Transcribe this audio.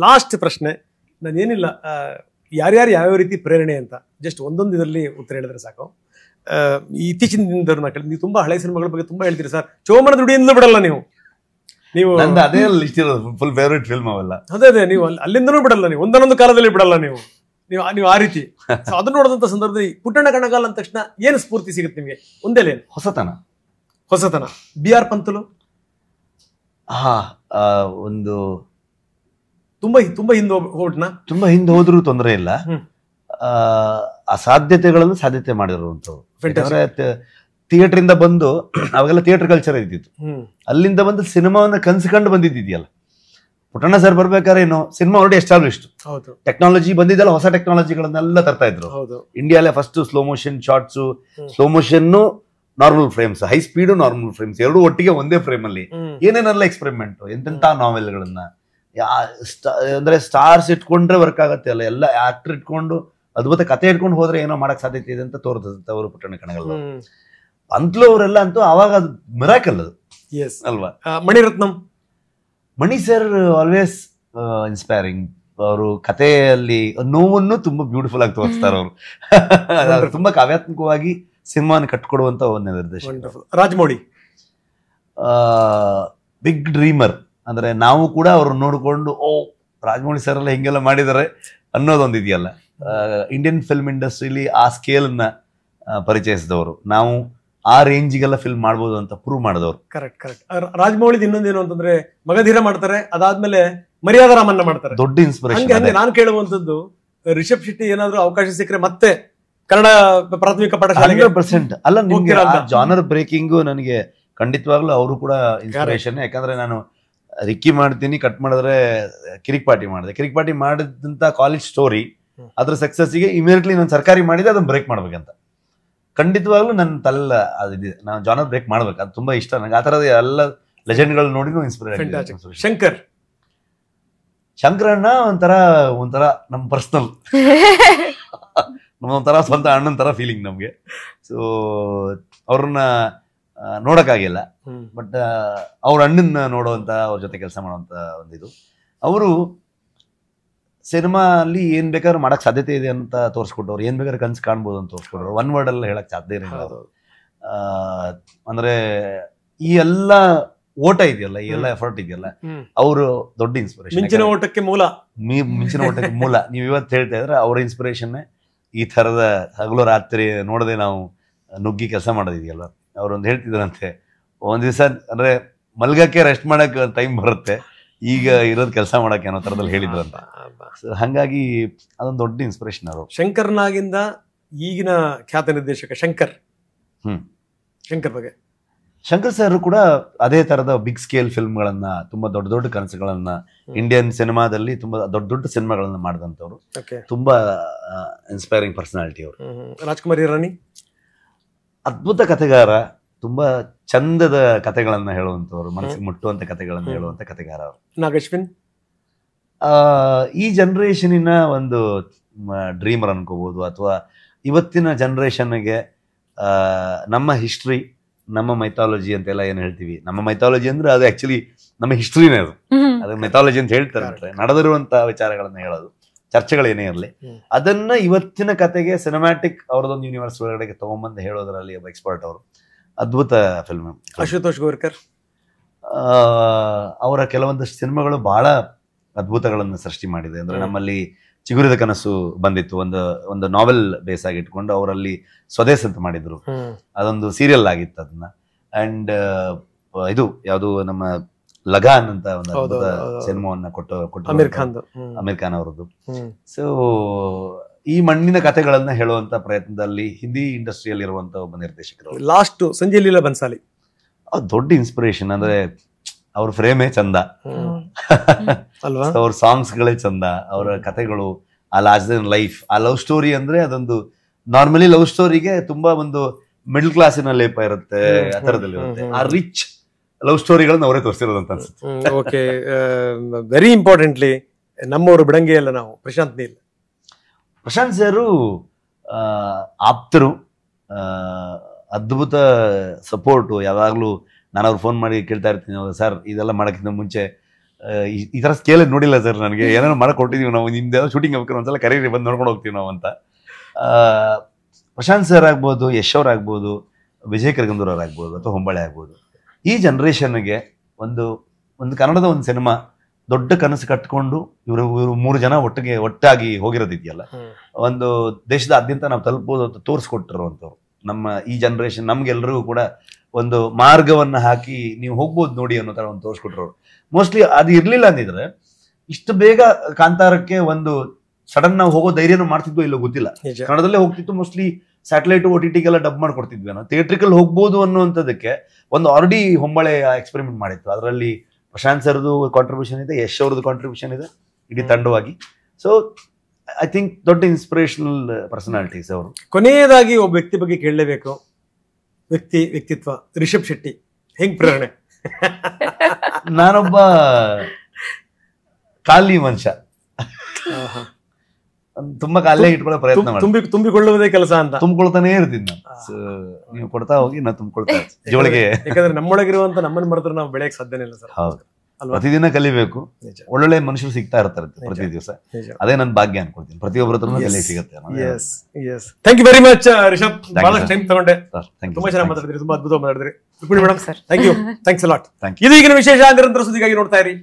Last ಪ್ರಶ್ನೆ, ನಾನೇನಿಲ್ಲ, ಯಾರ್ಯಾರು ಯಾವ್ಯಾವ ರೀತಿ ಪ್ರೇರಣೆ ಅಂತ ಜಸ್ಟ್ ಒಂದೊಂದು ಇದರಲ್ಲಿ ಉತ್ತರ ಹೇಳಿದ್ರೆ ಸಾಕು. ಇತ್ತೀಚಿನ ದಿನದವ್ರನ್ನ ಕೇಳಿ, ನೀವು ತುಂಬಾ ಹಳೆ ಸಿನಿಮಾಗಳ ಬಗ್ಗೆ ತುಂಬಾ ಹೇಳ್ತೀರಿ ಸರ್, ಚೋಮನ ದುಡಿಯಿಂದಲೂ ಬಿಡಲ್ಲ ನೀವು. ಅದೇ ಲಿಸ್ಟ್ ಇರೋದು, ಫುಲ್ ಫೇವರೇಟ್ ಫಿಲ್ಮ್ ಅವೆಲ್ಲ. ಅದೇ ನೀವು ಅಲ್ಲಿಂದನೂ ಬಿಡಲ್ಲ, ನೀವು ಒಂದೊಂದು ಕಾಲದಲ್ಲಿ ಬಿಡಲ್ಲ ನೀವು ನೀವು ಆ ರೀತಿ. ಅದನ್ನ ನೋಡಿದಂತ ಸಂದರ್ಭದಲ್ಲಿ ಪುಟ್ಟಣ್ಣ ಕಣಗಾಲ್ ಅಂದ ತಕ್ಷಣ ಏನು ಸ್ಫೂರ್ತಿ ಸಿಗುತ್ತೆ ನಿಮಗೆ? ಒಂದೇಲೇನು? ಹೊಸತನ. BR ಪಂತಲು ಒಂದು ತುಂಬಾ ಹಿಂದೆ ಹೋಗ್ಬಿಟ್ನಾ? ತುಂಬಾ ಹಿಂದೆ ಹೋದ್ರೂ ತೊಂದರೆ ಇಲ್ಲ. ಅಸಾಧ್ಯತೆಗಳನ್ನು ಸಾಧ್ಯತೆ ಮಾಡಿರುವಂಥವ್ರು. ಥಿಯೇಟರ್ ಇಂದ ಬಂದು ಅವಾಗೆಲ್ಲ ಥಿಯೇಟರ್ ಕಲ್ಚರ್ ಇದ್ದಿತ್ತು, ಅಲ್ಲಿಂದ ಬಂದು ಸಿನಿಮಾವನ್ನ ಕನ್ಸ್ಕೊಂಡು ಬಂದಿದ್ದಿದೆಯಲ್ಲ. ಪುಟ್ಟಣ್ಣ ಸರ್ ಬರ್ಬೇಕಾದ್ರೆ ಏನು ಸಿನಿಮಾ ಆಲ್ರೆಡಿ ಎಸ್ಟಾಬ್ಲಿಷ್ಡ್, ಟೆಕ್ನಾಲಜಿ ಬಂದಿದ್ದಲ್ಲ, ಹೊಸ ಟೆಕ್ನಾಲಜಿಗಳನ್ನೆಲ್ಲ ತರ್ತಾ ಇದ್ರು. ಇಂಡಿಯಾಲೇ first slow motion shots, slow motion normal frames, high speed normal frames ಎರಡು ಒಟ್ಟಿಗೆ ಒಂದೇ ಫ್ರೇಮ್ ಅಲ್ಲಿ ಏನೇನೆಲ್ಲ ಎಕ್ಸ್ಪೆರಿಮೆಂಟ್, ಎಂತೆಂತ ನಾವೆಲ್ಗಳನ್ನ ಅಂದ್ರೆ ಸ್ಟಾರ್ಸ್ ಇಟ್ಕೊಂಡ್ರೆ ವರ್ಕ್ ಆಗತ್ತೆ ಅಲ್ಲ, ಎಲ್ಲ ಆಕ್ಟರ್ ಇಟ್ಕೊಂಡು ಅದ್ಭುತ ಕತೆ ಇಟ್ಕೊಂಡು ಹೋದ್ರೆ ಏನೋ ಮಾಡಕ್ ಸಾಧ್ಯತೆ ಇದೆ ಅಂತ ತೋರಿಸಿದವರು ಪುಟ್ಟಣ್ಣ ಕಣಗಾಲ್. ಪಂತ್ಲು ಅವರೆಲ್ಲ ಅಂತೂ ಅವಾಗ ಅದು ಮಿರಾಕಲ್ ಅದು ಅಲ್ವಾ. ಮಣಿ ಸರ್ ಆಲ್ವೇಸ್ ಇನ್ಸ್ಪೈರಿಂಗ್. ಅವರು ಕಥೆಯಲ್ಲಿ ನೋವನ್ನು ತುಂಬಾ ಬ್ಯೂಟಿಫುಲ್ ಆಗಿ ತೋರಿಸ್ತಾರೆ ಅವರು. ತುಂಬಾ ಕಾವ್ಯಾತ್ಮಕವಾಗಿ ಸಿನಿಮಾನ ಕಟ್ಕೊಡುವಂತ ಒಂದು ನಿರ್ದೇಶಕ. Rajamouli big dreamer. ಅಂದ್ರೆ ನಾವು ಕೂಡ ಅವ್ರು ನೋಡ್ಕೊಂಡು ರಾಜಮೌಳಿ ಸರ್ ಎಲ್ಲ ಹಿಂಗೆಲ್ಲ ಮಾಡಿದ್ದಾರೆ ಅನ್ನೋದೊಂದು ಇದೆಯಲ್ಲ. ಇಂಡಿಯನ್ ಫಿಲ್ಮ್ ಇಂಡಸ್ಟ್ರಿಲಿ ಆ ಸ್ಕೇಲ್ ನ ಪರಿಚಯಿಸಿದವರು, ನಾವು ಆ ರೇಂಜಿಗೆಲ್ಲ ಫಿಲ್ಮ್ ಮಾಡ್ಬೋದು ಅಂತ ಪ್ರೂವ್ ಮಾಡಿದವರು. ಕರೆಕ್ಟ್. ರಾಜಮೌಳಿ ಇನ್ನೊಂದೇನು ಅಂತಂದ್ರೆ ಮಗಧೀರ ಮಾಡ್ತಾರೆ, ಅದಾದ್ಮೇಲೆ ಮರ್ಯಾದ ರಾಮನ್ನ ಮಾಡ್ತಾರೆ. ದೊಡ್ಡ ಇನ್ಸ್ಪಿರೇಷನ್. ನಾನು ಕೇಳುವಂತದ್ದು, ರಿಷಬ್ ಶೆಟ್ಟಿ ಏನಾದ್ರು ಅವಕಾಶ ಸಿಕ್ಕರೆ ಮತ್ತೆ ಕನ್ನಡ ಪ್ರಾಥಮಿಕ ಪಾಠಶಾಲೆ 100% ಅಲ್ಲ, ನಿಮ್ಗೆ ಜಾನರ್ ಬ್ರೇಕಿಂಗು ನನಗೆ ಖಂಡಿತವಾಗ್ಲೂ ಅವರು ಕೂಡ ಇನ್ಸ್ಪಿರೇಷನ್. ಯಾಕಂದ್ರೆ ನಾನು ರಿಕ್ಕಿ ಮಾಡ್ತೀನಿ, ಕಟ್ ಮಾಡಿದ್ರೆ ಕಿರಿಕ್ ಪಾರ್ಟಿ ಮಾಡಿದೆ. ಕಿರಿಕ್ ಪಾರ್ಟಿ ಮಾಡಿದಂತ ಕಾಲೇಜ್ ಸ್ಟೋರಿ ಅದ್ರ ಸಕ್ಸಸ್ಗೆ ಇಮಿಡಿಯೇಟ್ಲಿ ನಾನು ಸರ್ಕಾರಿ ಮಾಡಿದೆ, ಅದನ್ನ ಬ್ರೇಕ್ ಮಾಡ್ಬೇಕಂತ. ಖಂಡಿತವಾಗ್ಲೂ ನನ್ನ ತಲೆಲ್ಲ ಅದಿದೆ, ನಾನು ಜಾನರ್ ಬ್ರೇಕ್ ಮಾಡ್ಬೇಕು, ಅದು ತುಂಬಾ ಇಷ್ಟ ನನಗೆ. ಆ ತರದ ಎಲ್ಲ ಲೆಜೆಂಡ್ಗಳು ನೋಡಿ ಇನ್ಸ್ಪಿರೇಷನ್. ಶಂಕರಣ್ಣ ಒಂಥರ ನಮ್ಮ ಪರ್ಸನಲ್, ನಮ್ಮೊಂಥರ ಸ್ವಂತ ಅಣ್ಣನ ತರ ಫೀಲಿಂಗ್ ನಮ್ಗೆ. ಸೊ ಅವ್ರನ್ನ ನೋಡಕ್ಕಾಗಿಲ್ಲ, ಬಟ್ ಅವ್ರ ಅಣ್ಣನ ನೋಡುವಂತ, ಅವ್ರ ಜೊತೆ ಕೆಲಸ ಮಾಡುವಂತ ಒಂದಿದು. ಅವರು ಸಿನಿಮಾ ಅಲ್ಲಿ ಏನ್ ಬೇಕಾದ್ರೂ ಮಾಡಕ್ ಸಾಧ್ಯತೆ ಇದೆ ಅಂತ ತೋರಿಸ್ಕೊಟ್ಟವ್ರು, ಏನ್ ಬೇಕಾದ್ರೆ ಕನ್ಸು ಕಾಣ್ಬೋದು ಅಂತ ತೋರಿಸ್ಕೊಟ್ಟವ್ರು. ಒನ್ ವರ್ಡ್ ಅಲ್ಲಿ ಹೇಳಕ್ ಸಾಧ್ಯ ಇರಲಿಲ್ಲ. ಅಂದ್ರೆ ಈ ಎಲ್ಲ ಓಟ ಇದೆಯಲ್ಲ, ಈ ಎಲ್ಲ ಎಫರ್ಟ್ ಇದೆಯಲ್ಲ, ಅವರು ದೊಡ್ಡ ಇನ್ಸ್ಪಿರೇಷನ್. ಮಿಂಚಿನ ಓಟಕ್ಕೆ ಮೂಲ ನೀವು ಇವತ್ತು ಹೇಳ್ತಾ ಇದ್ರೆ ಅವ್ರ ಇನ್ಸ್ಪಿರೇಷನ್. ಈ ತರದ ಹಗಲು ರಾತ್ರಿ ನೋಡದೆ ನಾವು ನುಗ್ಗಿ ಕೆಲಸ ಮಾಡೋದಿದೆಯಲ್ಲ, ಅವ್ರೊಂದು ಹೇಳ್ತಿದ್ರಂತೆ, ಒಂದ್ ದಿವಸ ಅಂದ್ರೆ ಮಲ್ಗಕ್ಕೆ ರೆಸ್ಟ್ ಮಾಡಕ್ ಟೈಮ್ ಬರುತ್ತೆ, ಈಗ ಇರೋದ್ ಕೆಲಸ ಮಾಡಕ್ಕೆ ಅನ್ನೋ ತರದಲ್ಲಿ ಹೇಳಿದ್ರಂತ. ಹಂಗಾಗಿ ಅದೊಂದು ದೊಡ್ಡ ಇನ್ಸ್ಪಿರೇಷನ್ ಅವರು. ಶಂಕರ್ನಾಗಿಂದ ಈಗಿನ ಖ್ಯಾತ ನಿರ್ದೇಶಕ ಶಂಕರ್ ಬಗ್ಗೆ. ಶಂಕರ್ ಸರ್ ಕೂಡ ಅದೇ ತರದ ಬಿಗ್ ಸ್ಕೇಲ್ ಫಿಲ್ಮ್ಗಳನ್ನ, ತುಂಬಾ ದೊಡ್ಡ ದೊಡ್ಡ ಕನಸುಗಳನ್ನ ಇಂಡಿಯನ್ ಸಿನಿಮಾದಲ್ಲಿ ತುಂಬಾ ದೊಡ್ಡ ದೊಡ್ಡ ಸಿನಿಮಾಗಳನ್ನ ಮಾಡಿದಂಥವ್ರು. ತುಂಬಾ ಇನ್ಸ್ಪೈರಿಂಗ್ ಪರ್ಸನಾಲಿಟಿ ಅವರು. ರಾಜ್ಕುಮಾರ್ ಹಿರಾನಿ ಅದ್ಭುತ ಕಥೆಗಾರ, ತುಂಬಾ ಚಂದದ ಕಥೆಗಳನ್ನ ಹೇಳುವಂತವ್ರು, ಮನಸ್ಸಿಗೆ ಮುಟ್ಟುವಂತ ಕಥೆಗಳನ್ನ ಹೇಳುವಂತ ಕಥೆಗಾರ ಅವರು. ನಾಗಶ್ವಿನ್ ಈ ಜನರೇಷನಿನ ಒಂದು ಡ್ರೀಮರ್ ಅನ್ಕೋಬಹುದು, ಅಥವಾ ಇವತ್ತಿನ ಜನರೇಷನ್ಗೆ ನಮ್ಮ ಹಿಸ್ಟ್ರಿ, ನಮ್ಮ ಮೈಥಾಲಜಿ ಅಂತೆಲ್ಲ ಏನ್ ಹೇಳ್ತೀವಿ, ನಮ್ಮ ಮೈಥಾಲಜಿ ಅಂದ್ರೆ ಅದು ಆಕ್ಚುಲಿ ನಮ್ಮ ಹಿಸ್ಟ್ರಿನೇ, ಅದು ಮೆಥಾಲಜಿ ಅಂತ ಹೇಳ್ತಾರೆ. ನಡೆದಿರುವಂತ ವಿಚಾರಗಳನ್ನ ಹೇಳೋದು, ಚರ್ಚೆಗಳೇನೇ ಇರಲಿ, ಅದನ್ನ ಇವತ್ತಿನ ಕತೆಗೆ ಸಿನಿಮ್ಯಾಟಿಕ್ ಅವ್ರದೊಂದು ಯೂನಿವರ್ಸ್ ಒಳಗಡೆ ತಗೊಂಬಂದು ಹೇಳೋದ್ರಲ್ಲಿ ಒಬ್ಬ ಎಕ್ಸ್ಪರ್ಟ್ ಅವರು. ಅದ್ಭುತ ಫಿಲ್ಮ್. ಅಶುತೋಷ್ ಗೋರ್ಕರ್ ಅವರ ಕೆಲವೊಂದಷ್ಟು ಸಿನಿಮಾಗಳು ಬಹಳ ಅದ್ಭುತಗಳನ್ನು ಸೃಷ್ಟಿ ಮಾಡಿದೆ. ಅಂದ್ರೆ ನಮ್ಮಲ್ಲಿ ಚಿಗುರಿದ ಕನಸು ಬಂದಿತ್ತು, ಒಂದು ನಾವೆಲ್ ಬೇಸ್ ಆಗಿ ಇಟ್ಕೊಂಡು ಅವರಲ್ಲಿ ಸ್ವದೇಶ್ ಅಂತ ಮಾಡಿದ್ರು, ಅದೊಂದು ಸೀರಿಯಲ್ ಆಗಿತ್ತು ಅದನ್ನ. ಅಂಡ್ ಇದು ಯಾವುದು ನಮ್ಮ ಲಗಾನ್ ಅಂತ ಒಂದು ಅದ್ಭುತ ಸಿನಿಮಾವನ್ನ ಕೊಟ್ಟು ಅಮೀರ್ ಖಾನ್ ಅವರದ್ದು. ಸೊ ಈ ಮಣ್ಣಿನ ಕಥೆಗಳನ್ನ ಹೇಳುವಂತ ಪ್ರಯತ್ನದಲ್ಲಿ ಹಿಂದಿ ಇಂಡಸ್ಟ್ರಿಯಲ್ಲಿ ಇರುವಂತ ಒಬ್ಬ ನಿರ್ದೇಶಕರು. ಲಾಸ್ಟ್ ಸಂಜಯ್ ಲೀಲಾ ಬನ್ಸಾಲಿ ದೊಡ್ಡ ಇನ್ಸ್ಪಿರೇಷನ್. ಅಂದ್ರೆ ಅವ್ರ ಫ್ರೇಮೇ ಚಂದ, ಅವ್ರ ಸಾಂಗ್ಸ್ ಗಳೇ ಚಂದ, ಅವರ ಕಥೆಗಳು, ಆ ಲಾಸ್ಟ್ ದನ್ ಲೈಫ್, ಆ ಲವ್ ಸ್ಟೋರಿ. ಅಂದ್ರೆ ಅದೊಂದು ನಾರ್ಮಲಿ ಲವ್ ಸ್ಟೋರಿಗೆ ತುಂಬಾ ಒಂದು ಮಿಡಲ್ ಕ್ಲಾಸಿನ ಲೇಪ ಇರುತ್ತೆ, ಆ ತರದಲ್ಲಿ ಇರುತ್ತೆ. ಆ ರಿಚ್ ಲವ್ ಸ್ಟೋರಿಗಳನ್ನ ಅವರೇ ತೋರಿಸಿರೋದು ಅಂತ ಅನ್ಸುತ್ತೆ. ಓಕೆ, ವೆರಿ ಇಂಪಾರ್ಟೆಂಟ್ಲಿ ನಮ್ಮವರು ಬಿಡಂಗೆ ಇಲ್ಲ ನಾವು. ಪ್ರಶಾಂತ್ ಸರ್ ಆಪ್ತರು, ಅದ್ಭುತ ಸಪೋರ್ಟು. ಯಾವಾಗ್ಲೂ ನಾನು ಅವ್ರು ಫೋನ್ ಮಾಡಿ ಕೇಳ್ತಾ ಇರ್ತೀನಿ, ಸರ್ ಇದೆಲ್ಲ ಮಾಡೋಕ್ಕಿಂತ ಮುಂಚೆ ಈ ತರ ಸ್ಕೇಲ್ ನೋಡಿಲ್ಲ ಸರ್. ನನಗೆ ಏನೇನೋ ಮಾಡಕ್ ಕೊಟ್ಟಿದೀವಿ ನಾವು, ನಿಮ್ದು ಶೂಟಿಂಗ್ ಆಗ್ಬೇಕಾದ್ರೆ ಒಂದ್ಸಲ ಕರೀರಿ, ಬಂದು ನೋಡ್ಕೊಂಡು ಹೋಗ್ತೀವಿ ನಾವು ಅಂತ. ಪ್ರಶಾಂತ್ ಸರ್ ಆಗ್ಬೋದು, ಯಶ್ ಅವ್ರು ಆಗ್ಬೋದು, ವಿಜಯ್ ಕರಗಂದೂರ್ ಅವ್ರು ಆಗ್ಬೋದು, ಅಥವಾ ಹೊಂಬಾಳೆ ಆಗ್ಬೋದು, ಈ ಜನರೇಷನ್ಗೆ ಒಂದು ಕನ್ನಡದ ಒಂದು ಸಿನಿಮಾ ದೊಡ್ಡ ಕನಸು ಕಟ್ಕೊಂಡು ಇವರು 3 ಜನ ಒಟ್ಟಾಗಿ ಹೋಗಿರೋದಿದೆಯಲ್ಲ, ಒಂದು ದೇಶದಾದ್ಯಂತ ನಾವು ತಲುಪಬಹುದು ಅಂತ ತೋರಿಸ್ಕೊಟ್ಟಿರುವಂಥವ್ರು ನಮ್ಮ ಈ ಜನರೇಷನ್. ನಮ್ಗೆಲ್ರಿಗೂ ಕೂಡ ಒಂದು ಮಾರ್ಗವನ್ನ ಹಾಕಿ ನೀವು ಹೋಗ್ಬೋದು ನೋಡಿ ಅನ್ನೋ ತರ ಒಂದು ತೋರಿಸ್ಕೊಟ್ರು. ಮೋಸ್ಟ್ಲಿ ಅದು ಇರ್ಲಿಲ್ಲ ಅಂದಿದ್ರೆ ಇಷ್ಟು ಬೇಗ ಕಾಂತಾರಕ್ಕೆ ಒಂದು ಸಡನ್ ನಾವು ಹೋಗೋ ಧೈರ್ಯನೂ ಮಾಡ್ತಿದ್ವೋ ಇಲ್ಲೋ ಗೊತ್ತಿಲ್ಲ. ಕನ್ನಡದಲ್ಲೇ ಹೋಗ್ತಿತ್ತು, ಮೋಸ್ಟ್ಲಿ ಸ್ಯಾಟಲೈಟ್ OTTಗೆಲ್ಲ ಡಬ್ ಮಾಡ್ಕೊಡ್ತಿದ್ವಿ ನಾವು. ಥಿಯೇಟ್ರಿಕಲ್ ಹೋಗ್ಬೋದು ಅನ್ನುವಂಥದ್ದಕ್ಕೆ ಒಂದು ಆಲ್ರೆಡಿ ಹೊಂಬಾಳೆ ಎಕ್ಸ್ಪೆರಿಮೆಂಟ್ ಮಾಡಿತ್ತು. ಅದರಲ್ಲಿ ಪ್ರಶಾಂತ್ ಸರ್ದು ಕಾಂಟ್ರಿಬ್ಯೂಷನ್ ಇದೆ, ಯಶ್ ಅವ್ರದ್ದು ಕಾಂಟ್ರಿಬ್ಯೂಷನ್ ಇದೆ ಇಡೀ ತಂಡವಾಗಿ. ಸೊ ಐ ಥಿಂಕ್ ದೊಡ್ಡ ಇನ್ಸ್ಪಿರೇಷನಲ್ ಪರ್ಸನಾಲಿಟೀಸ್ ಅವರು. ಕೊನೆಯದಾಗಿ ಒಬ್ಬ ವ್ಯಕ್ತಿ ಬಗ್ಗೆ ಕೇಳಲೇಬೇಕು, ವ್ಯಕ್ತಿತ್ವ ರಿಷಬ್ ಶೆಟ್ಟಿ ಹೆಂಗ್ ಪ್ರೇರಣೆ? ನಾನೊಬ್ಬ ಖಾಲಿ ಮನುಷ್ಯ, ತುಂಬಾ ಖಾಲಿಯಾಗಿ ಇಟ್ಕೊಳ್ಳೋ ಪ್ರಯತ್ನ ಮಾಡಿ ತುಂಬಿಕೊಳ್ಳುವುದೇ ಕೆಲಸ ಅಂತ ತುಂಬಿಕೊಳ್ತಾನೆ ಇರ್ತೀನಿ ನಾನು. ನೀವು ಕೊಡ್ತಾ ಹೋಗಿ ನಾನು ತುಂಬಿಕೊಳ್ತಾ ಜೋಳಿಗೆ. ಯಾಕಂದ್ರೆ ನಮ್ಮೊಳಗಿರುವಂತ ನಮ್ಮನ್ನು ಮರೆದ್ರೆ ನಾವು ಬೆಳೆಯಕ್ಕೆ ಸಾಧ್ಯನೇ ಇಲ್ಲ ಸರ್. ಹೌದು, ಪ್ರತಿದಿನ ಕಲಿಬೇಕು. ಒಳ್ಳೊಳ್ಳೆ ಮನುಷ್ಯರು ಸಿಗ್ತಾ ಇರ್ತಾರೆ ಪ್ರತಿ ದಿವಸ. ಅದೇ ನನ್ನ ಭಾಗ್ಯ ಅನ್ಕೊಳ್ತೀನಿ. ಪ್ರತಿಯೊಬ್ಬರ ಹತ್ರ ಕಲಿಯ ಸಿಗುತ್ತೆ. Thank you very much Rishab, ಬಹಳಷ್ಟು ಟೈಮ್ ತಗೊಂಡೆ, ತುಂಬಾ ಚೆನ್ನಾಗಿ ಮಾತಾಡಿದ್ರಿ, ತುಂಬಾ ಅದ್ಭುತವಾಗಿ ಮಾತಾಡಿದ್ರಿ. Madam thank you, thanks a lot. ಇದು ಈಗಿನ ವಿಶೇಷ. ನಿರಂತರ ಸುದ್ದಿಗಾಗಿ ನೋಡ್ತಾ ಇರಿ.